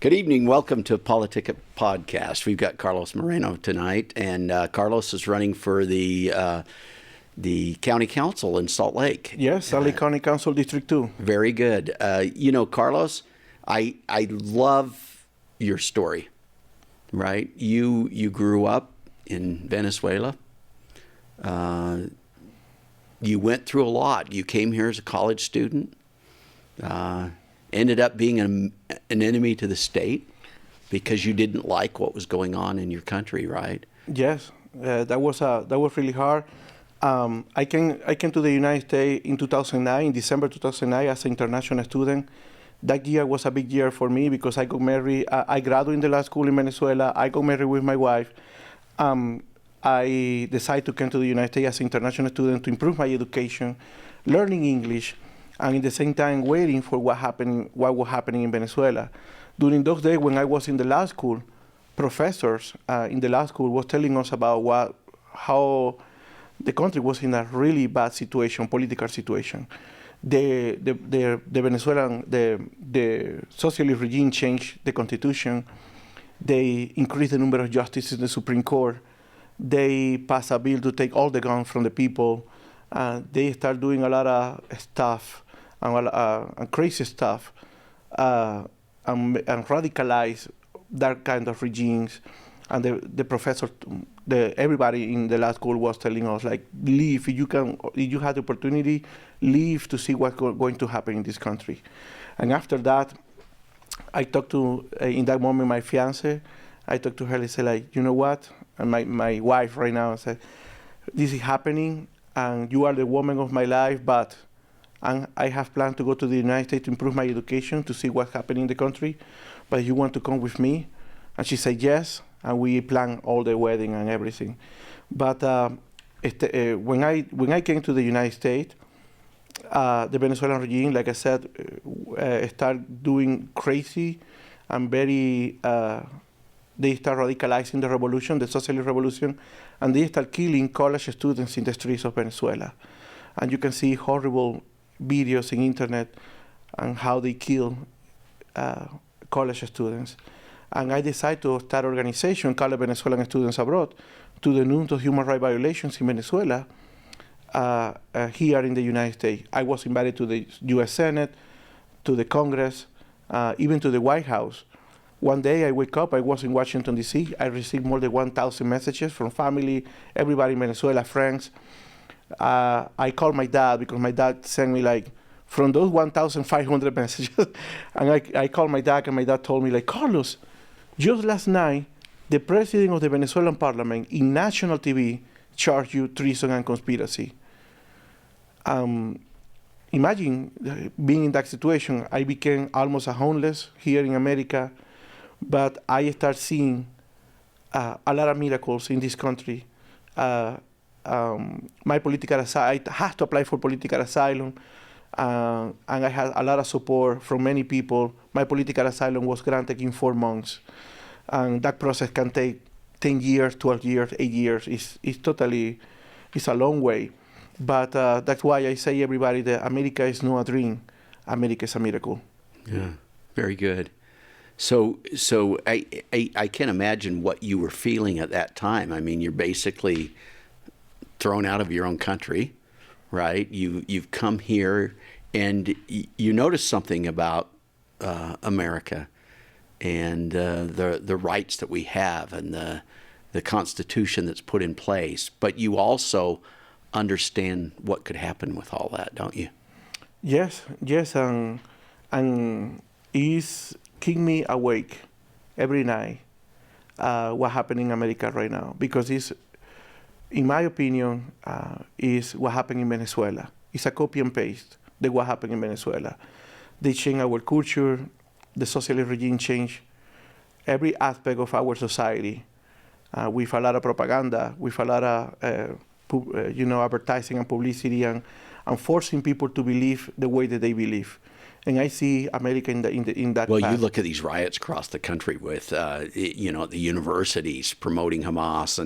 Good evening. Welcome to PoliticIt podcast. We've got Carlos Moreno tonight, and Carlos is running for the county council in Salt Lake. Yes, LA County Council District 2. Very good. Carlos, I love your story, right? You grew up in Venezuela. You went through a lot. You came here as a college student. Ended up being an enemy to the state because you didn't like what was going on in your country, right? Yes, that was really hard. I came to the United States in 2009, in December 2009, as an international student. That year was a big year for me because I got married. I graduated in the law school in Venezuela. I got married with my wife. I decided to come to the United States as an international student to improve my education, learning English, and at the same time waiting for what was happening in Venezuela. During those days when I was in the law school, professors in the law school was telling us about how the country was in a really bad situation, political situation. The Venezuelan, the socialist regime changed the constitution. They increased the number of justices in the Supreme Court. They passed a bill to take all the guns from the people. They start doing a lot of stuff and crazy stuff and radicalize that kind of regimes. And the professor, everybody in the law school was telling us, like, leave if you have the opportunity, leave to see what's going to happen in this country. And after that, I talked to, in that moment, my fiance. I talked to her and said, like, you know what? And my wife right now said, this is happening, and you are the woman of my life, but I have planned to go to the United States to improve my education, to see what's happening in the country, but you want to come with me? And she said yes, and we planned all the wedding and everything. But when I came to the United States, the Venezuelan regime, like I said, started doing crazy and very, they start radicalizing the revolution, the socialist revolution, and they start killing college students in the streets of Venezuela. And you can see horrible videos in internet and how they kill college students. And I decided to start an organization called Venezuelan Students Abroad to denounce the human rights violations in Venezuela here in the United States. I was invited to the U.S. Senate, to the Congress, even to the White House. One day I wake up, I was in Washington, D.C. I received more than 1,000 messages from family, everybody in Venezuela, friends. I called my dad because my dad sent me like, from those 1,500 messages, and I called my dad, and my dad told me, like, Carlos, just last night, the president of the Venezuelan parliament in national TV charged you treason and conspiracy. Imagine being in that situation. I became almost a homeless here in America, but I start seeing a lot of miracles in this country. My political asylum, I had to apply for political asylum, and I had a lot of support from many people. My political asylum was granted in 4 months, and that process can take 10 years, 12 years, 8 years. It's a long way. But that's why I say everybody that America is not a dream. America is a miracle. Yeah, very good. So I can't imagine what you were feeling at that time. I mean, you're basically thrown out of your own country, right? You've come here, and you notice something about America and the rights that we have and the Constitution that's put in place. But you also understand what could happen with all that, don't you? Yes, and it's keeping me awake every night. What happened in America right now, because it's, in my opinion, is what happened in Venezuela. It's a copy and paste of what happened in Venezuela. They change our culture. The socialist regime changed every aspect of our society with a lot of propaganda, with a lot of advertising and publicity, and forcing people to believe the way that they believe. And I see America in that. Well, path. You look at these riots across the country with, the universities promoting Hamas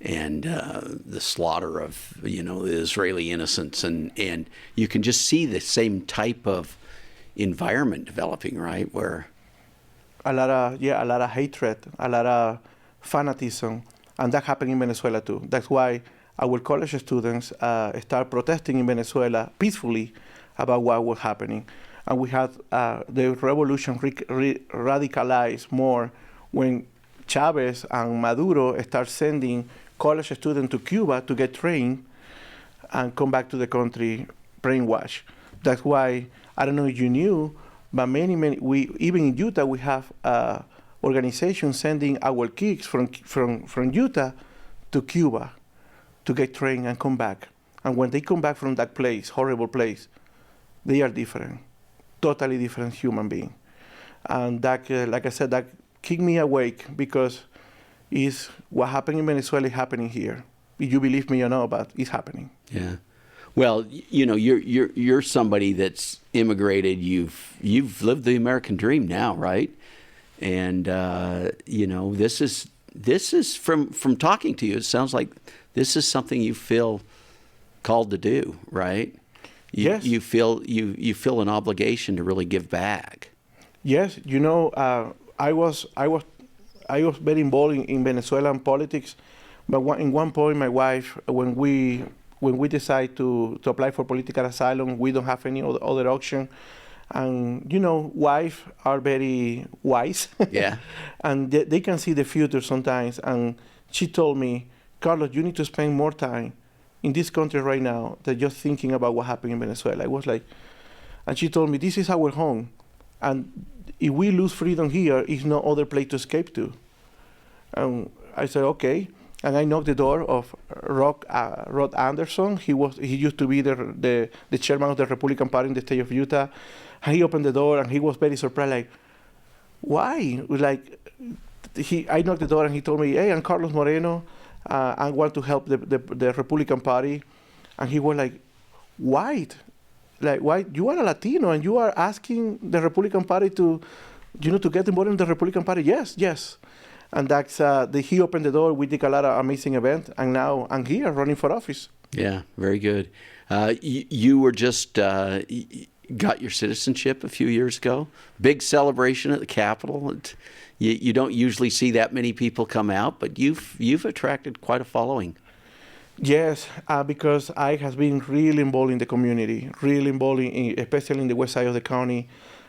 and the slaughter of, the Israeli innocents, and you can just see the same type of environment developing, right? Where a lot of hatred, a lot of fanatism, and that happened in Venezuela too. That's why our college students start protesting in Venezuela peacefully about what was happening. And we had the revolution radicalized more when Chavez and Maduro start sending college students to Cuba to get trained and come back to the country brainwashed. That's why, I don't know if you knew, but even in Utah, we have organizations sending our kids from Utah to Cuba to get trained and come back. And when they come back from that place, horrible place, they are different, totally different human being. And that, like I said, that keep me awake because is what happened in Venezuela is happening here. If you believe me or not, but it's happening. Yeah. Well, you know, you're somebody that's immigrated. You've lived the American dream now, right? And you know, this is from talking to you. It sounds like this is something you feel called to do, right? Yes. You feel an obligation to really give back. Yes. You know, I was very involved in Venezuelan politics, but in one point, my wife, when we decide to apply for political asylum, we don't have any other option. And, you know, wives are very wise. Yeah. And they can see the future sometimes. And she told me, Carlos, you need to spend more time in this country right now than just thinking about what happened in Venezuela. I was like, and she told me, this is our home. And if we lose freedom here, there's no other place to escape to. And I said, okay. And I knocked the door of Rod Anderson. He used to be the chairman of the Republican Party in the state of Utah. And he opened the door and he was very surprised, like, why? Like, I knocked the door and he told me, hey, I'm Carlos Moreno. I want to help the Republican Party. And he was like, why? Like, why? You are a Latino and you are asking the Republican Party to get involved in the Republican Party? Yes. And that's he opened the door. We did a lot of amazing events, and now I'm here running for office. Yeah, very good. You were just got your citizenship a few years ago. Big celebration at the Capitol. You don't usually see that many people come out, but you've attracted quite a following. Yes, because I have been really involved in the community, really involved especially in the west side of the county.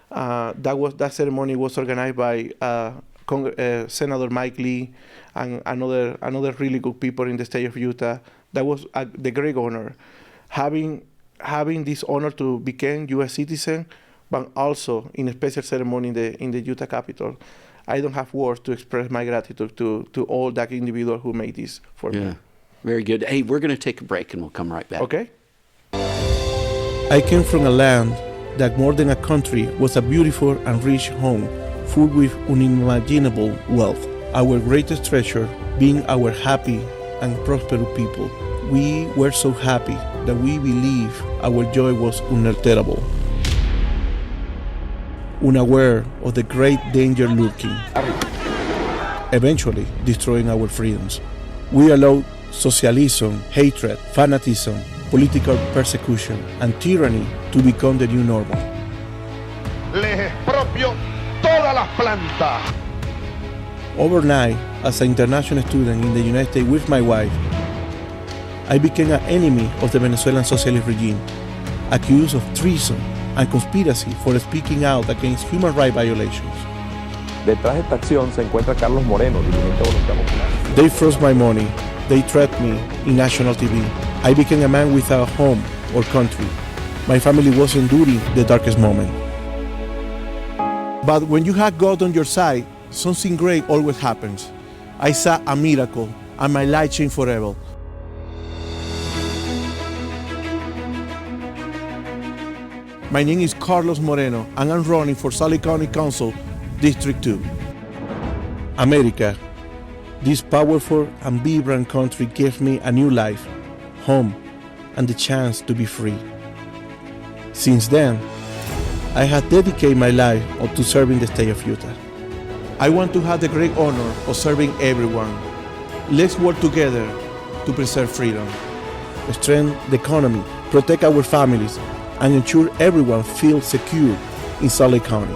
That ceremony was organized by Senator Mike Lee and another really good people in the state of Utah. That was the great honor, having this honor to become U.S. citizen, but also in a special ceremony in the Utah Capitol. I don't have words to express my gratitude to all that individual who made this for me. Very good. Hey, we're going to take a break and we'll come right back. Okay. I came from a land that more than a country was a beautiful and rich home, full with unimaginable wealth. Our greatest treasure being our happy and prosperous people. We were so happy that we believe our joy was unalterable. Unaware of the great danger lurking, eventually destroying our freedoms. We allowed socialism, hatred, fanatism, political persecution, and tyranny to become the new normal. Les expropio todas las plantas. Overnight, as an international student in the United States with my wife, I became an enemy of the Venezuelan socialist regime, accused of treason and conspiracy for speaking out against human rights violations. Detrás de esta acción se encuentra Carlos Moreno, dirigente voluntad popular. They froze my money. They threatened me in national TV. I became a man without a home or country. My family was enduring the darkest moment. But when you have God on your side, something great always happens. I saw a miracle, and my life changed forever. My name is Carlos Moreno, and I'm running for Salt Lake County Council, District 2. America, this powerful and vibrant country gave me a new life, home, and the chance to be free. Since then, I have dedicated my life to serving the state of Utah. I want to have the great honor of serving everyone. Let's work together to preserve freedom, strengthen the economy, protect our families, and ensure everyone feels secure in Salt Lake County.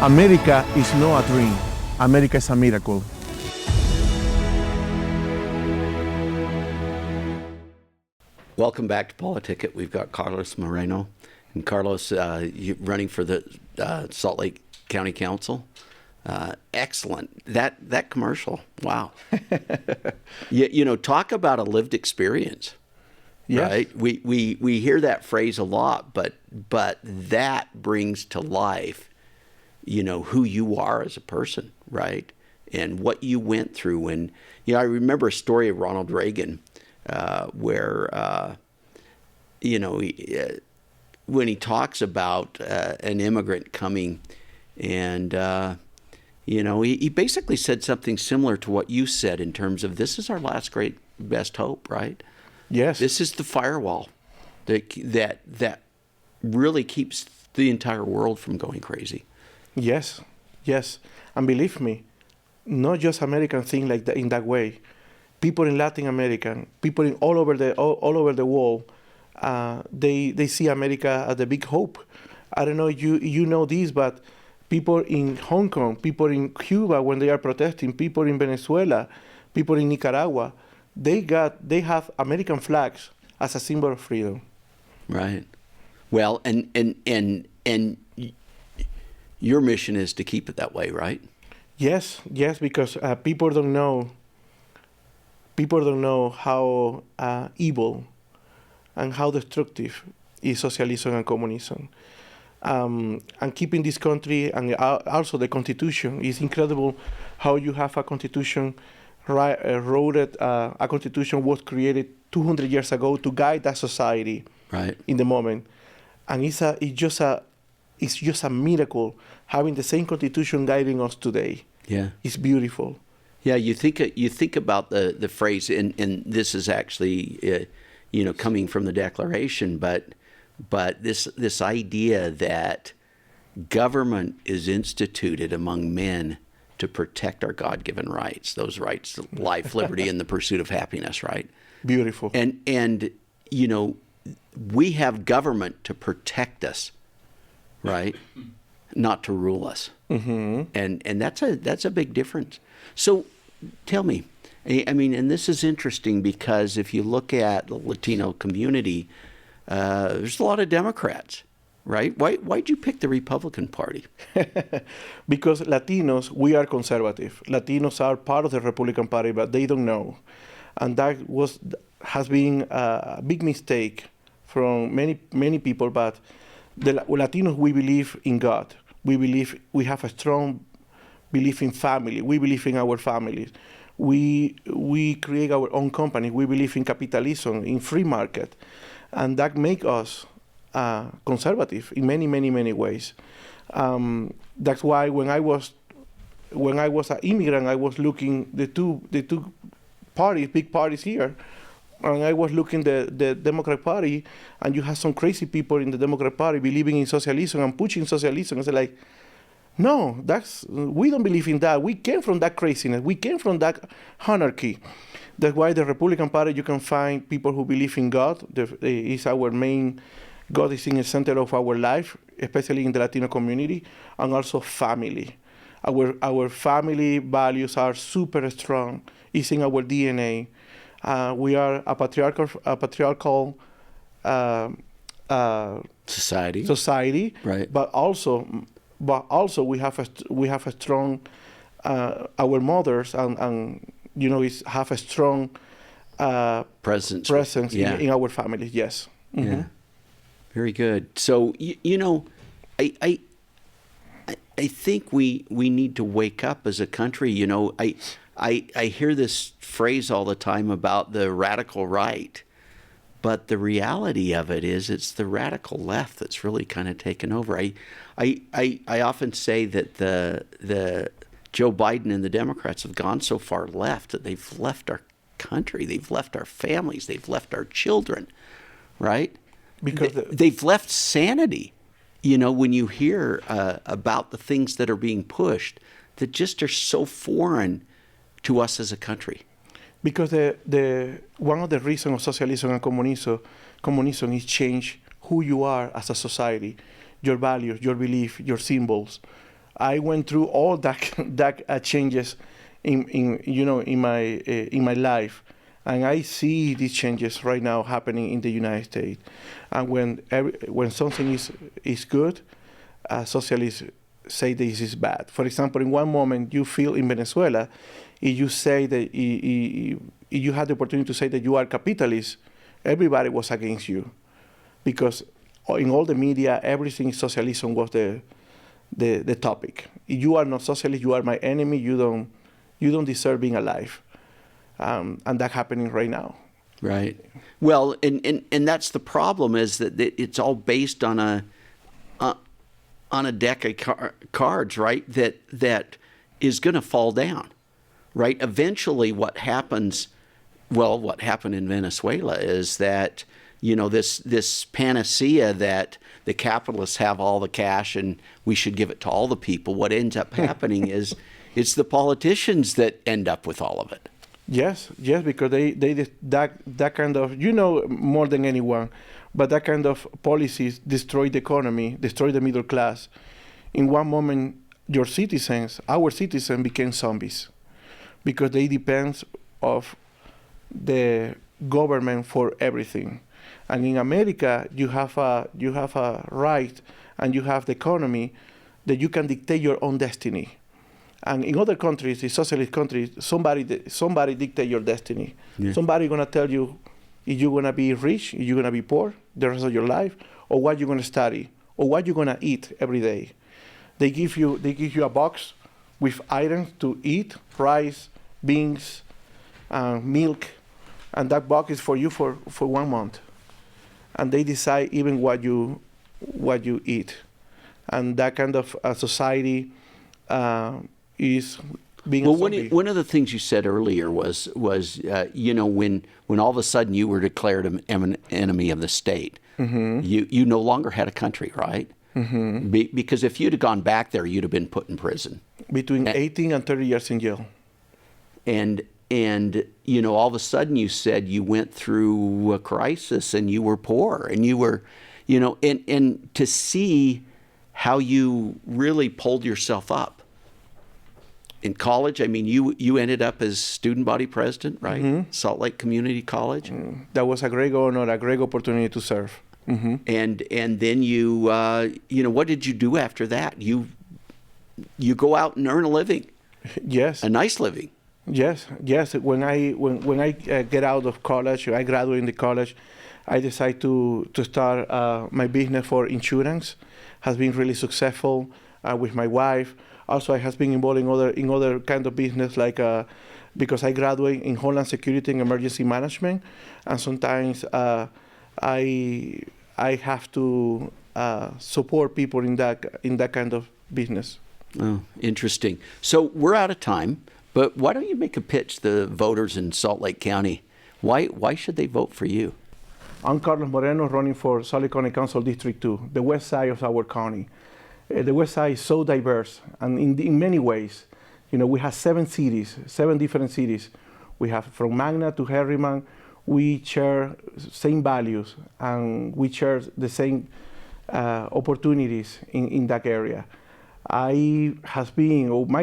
America is not a dream. America is a miracle. Welcome back to PoliticIt. We've got Carlos Moreno. And Carlos, you're running for the Salt Lake County Council. Excellent. That commercial, wow. you know, talk about a lived experience. Yes. Right? We hear that phrase a lot, but that brings to life, you know, who you are as a person, right? And what you went through. And, you know, I remember a story of Ronald Reagan where, you know, when he talks about an immigrant coming and, you know, he basically said something similar to what you said in terms of this is our last great best hope, right? Yes. This is the firewall that really keeps the entire world from going crazy. Yes, yes. And believe me, not just Americans think like that in that way. People in Latin America, people in all over the world, they see America as the big hope. I don't know if you know this, but people in Hong Kong, people in Cuba when they are protesting, people in Venezuela, people in Nicaragua, they have American flags as a symbol of freedom. Right. Well, and your mission is to keep it that way, right? Yes, because people don't know how evil and how destructive is socialism and communism. And keeping this country and also the Constitution is incredible. How you have a Constitution a Constitution was created 200 years ago to guide that society right in the moment, and it's just a miracle having the same Constitution guiding us today. Yeah, it's beautiful. Yeah, you think about the phrase, and this is actually you know, coming from the Declaration, but this idea that government is instituted among men to protect our God-given rights, those rights, life, liberty, and the pursuit of happiness, right? Beautiful. And you know, we have government to protect us, right? Not to rule us. Mm-hmm. And that's a big difference. So tell me, I mean, and this is interesting because if you look at the Latino community, there's a lot of Democrats, right? Why'd you pick the Republican Party? Because Latinos, we are conservative. Latinos are part of the Republican Party, but they don't know. And that has been a big mistake from many people. But the Latinos, we believe in God. We have a strong belief in family. We believe in our families. We create our own company. We believe in capitalism, in free market. And that makes us conservative in many ways. That's why when I was an immigrant, I was looking the two parties, big parties here, and I was looking the Democrat Party, and you have some crazy people in the Democrat Party believing in socialism and pushing socialism. It's like, no, we don't believe in that. We came from that craziness. We came from that anarchy. That's why the Republican Party, you can find people who believe in God. Is our main, God is in the center of our life, especially in the Latino community, and also family. Our family values are super strong. It's in our DNA. We are a patriarchal society, right? But also we have a strong our mothers and you know have a strong presence in our families. Yes. Mm-hmm. Yeah. Very good. So you know, I think we need to wake up as a country. You know, I hear this phrase all the time about the radical right, but the reality of it is it's the radical left that's really kind of taken over. I often say that the Joe Biden and the Democrats have gone so far left that they've left our country, they've left our families, they've left our children, right? Because they've left sanity. You know, when you hear about the things that are being pushed that just are so foreign to us as a country. Because the one of the reasons of socialism and communism is change who you are as a society, your values, your belief, your symbols. I went through all that changes in my life, and I see these changes right now happening in the United States. And when something is good, socialists say this is bad. For example, in one moment you feel in Venezuela, if you say that if you had the opportunity to say that you are capitalist, everybody was against you, because in all the media, everything socialism was the topic. If you are not socialist, you are my enemy. You don't deserve being alive, and that's happening right now. Right. Well, and that's the problem, is that it's all based on a deck of cards, right? That is going to fall down, right? Eventually, what happens? Well, what happened in Venezuela is that, this panacea that the capitalists have all the cash and we should give it to all the people. What ends up happening is it's the politicians that end up with all of it. Yes, because that kind of, more than anyone, but that kind of policies destroy the economy, destroy the middle class. In one moment, our citizens became zombies because they depend of the government for everything. And in America, you have a right, and you have the economy that you can dictate your own destiny. And in other countries, the socialist countries, somebody dictate your destiny. Yeah. Somebody gonna tell you if you're gonna be rich, if you're gonna be poor the rest of your life, or what you're gonna study, or what you're gonna eat every day. They give you a box with items to eat: rice, beans, milk, and that box is for you for 1 month. And they decide even what you eat, and that kind of society is being. Well, one of the things you said earlier was when all of a sudden you were declared an enemy of the state, mm-hmm. you no longer had a country, right? Mm-hmm. Because if you'd have gone back there, you'd have been put in prison. Between 18 and 30 years in jail. And all of a sudden you said you went through a crisis and you were poor, and you were, and to see how you really pulled yourself up in college. I mean, you ended up as student body president, right? Mm-hmm. Salt Lake Community College. That was a great honor, a great opportunity to serve. Mm-hmm. And then you what did you do after that? You go out and earn a living. Yes. A nice living. Yes. When I get out of college, I graduate in the college, I decide to start my business for insurance. Has been really successful with my wife. Also, I has been involved in other kind of business, like because I graduate in Homeland Security and Emergency Management, and sometimes I have to support people in that kind of business. Oh, interesting. So we're out of time. But why don't you make a pitch to the voters in Salt Lake County? Why should they vote for you? I'm Carlos Moreno, running for Salt Lake County Council District 2, the west side of our county. The west side is so diverse, and in many ways, we have 7 different cities. We have from Magna to Harriman. We share same values, and we share the same opportunities in that area. My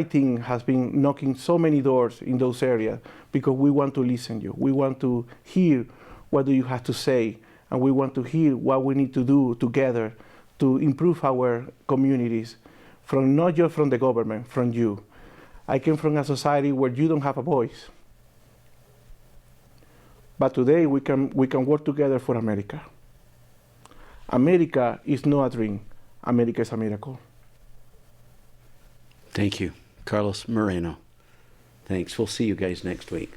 team has been knocking so many doors in those areas because we want to listen to you. We want to hear what do you have to say, and we want to hear what we need to do together to improve our communities, not just from the government, from you. I came from a society where you don't have a voice. But today we can work together for America. America is not a dream. America is a miracle. Thank you, Carlos Moreno. Thanks. We'll see you guys next week.